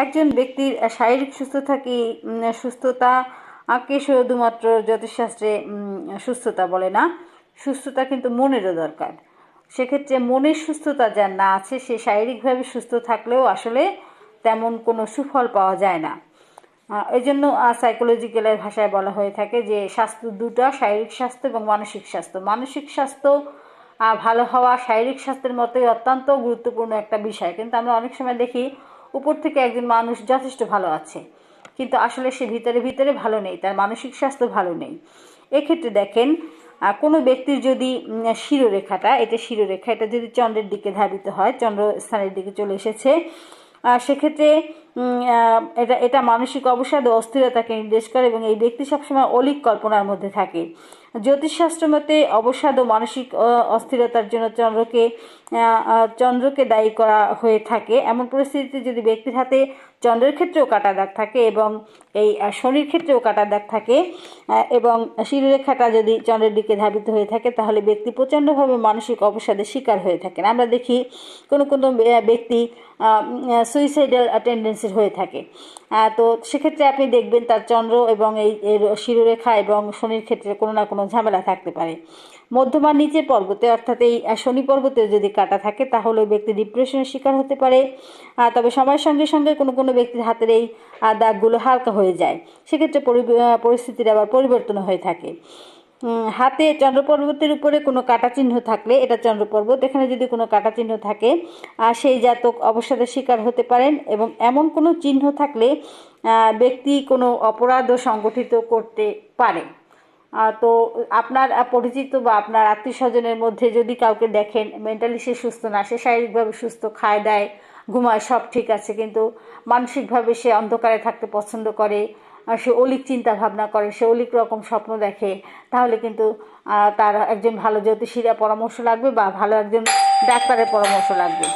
একজন ব্যক্তির শারীরিক সুস্থতাকে শুধুমাত্র জ্যোতিষশাস্ত্রে সুস্থতা বলে না, সুস্থতা কিন্তু মনেরও দরকার। সেক্ষেত্রে মনের সুস্থতা যার না আছে, সে শারীরিকভাবে সুস্থ থাকলেও আসলে তেমন কোনো সুফল পাওয়া যায় না। এই জন্য সাইকোলজিক্যালের ভাষায় বলা হয়ে থাকে যে স্বাস্থ্য দুটো, শারীরিক স্বাস্থ্য এবং মানসিক স্বাস্থ্য। মানসিক স্বাস্থ্য ভালো হওয়া শারীরিক স্বাস্থ্যের মতোই অত্যন্ত গুরুত্বপূর্ণ একটা বিষয়। কিন্তু আমরা অনেক সময় দেখি উপর থেকে একজন মানুষ যথেষ্ট ভালো আছে, কিন্তু আসলে সে ভিতরে ভিতরে ভালো নেই, তার মানসিক স্বাস্থ্য ভালো নেই। এক্ষেত্রে দেখেন, কোনো ব্যক্তির যদি শিরোরেখাটা, এটা যদি চন্দ্রের দিকে ধাবিত হয়, চন্দ্র স্থানের দিকে চলে এসেছে, সেক্ষেত্রে এটা মানসিক অবসাদ ও অস্থিরতাকে নির্দেশ করে এবং এই ব্যক্তি সবসময় অলীক কল্পনার মধ্যে থাকে। জ্যোতিষশাস্ত্র মতে অবসাদ ও মানসিক অস্থিরতার জন্য চন্দ্রকে দায়ী করা হয়ে থাকে। এমন পরিস্থিতিতে যদি ব্যক্তির হাতে চন্দ্রের ক্ষেত্রেও কাটা দাগ থাকে এবং এই শনির ক্ষেত্রেও কাটা দাগ থাকে এবং শিরোরেখাটা যদি চন্দ্রের দিকে ধাবিত হয়ে থাকে, তাহলে ব্যক্তি প্রচণ্ডভাবে মানসিক অবসাদের শিকার হয়ে থাকেন। আমরা দেখি কোনো কোনো ব্যক্তি সুইসাইডাল টেন্ডেন্সির হয়ে থাকে। তো সেক্ষেত্রে আপনি দেখবেন তার চন্দ্র এবং এই শিরোরেখা এবং শনির ক্ষেত্রে কোনো না কোনো ঝামেলা থাকতে পারে। মধ্যমার নিচের পর্বতে, অর্থাৎ এই শনি পর্বতে যদি কাটা থাকে, তাহলে ওই ব্যক্তি ডিপ্রেশনের শিকার হতে পারে। তবে সময়ের সঙ্গে সঙ্গে কোনো কোনো ব্যক্তির হাতের এই দাগগুলো হালকা হয়ে যায়, সেক্ষেত্রে পরিস্থিতির আবার পরিবর্তন হয়ে থাকে। হাতে চন্দ্রপর্বতের উপরে কোনো কাটা চিহ্ন থাকলে, এটা চন্দ্রপর্বত, এখানে যদি কোনো কাটা চিহ্ন থাকে, সেই জাতক অবসাদের শিকার হতে পারেন। এবং এমন কোনো চিহ্ন থাকলে ব্যক্তি কোনো অপরাধও সংগঠিত করতে পারে। তো আপনার পরিচিত বা আপনার আত্মীয় স্বজনের মধ্যে যদি কাউকে দেখেন মেন্টালি সে সুস্থ না, সে শারীরিকভাবে সুস্থ, খায় দায় ঘুমায়, সব ঠিক আছে, কিন্তু মানসিকভাবে সে অন্ধকারে থাকতে পছন্দ করে, সে অলীক চিন্তা ভাবনা করে, সে অলীক রকম স্বপ্ন দেখে, তাহলে কিন্তু তার একজন ভালো জ্যোতিষীরা পরামর্শ লাগবে বা ভালো একজন ডাক্তারের পরামর্শ লাগবে।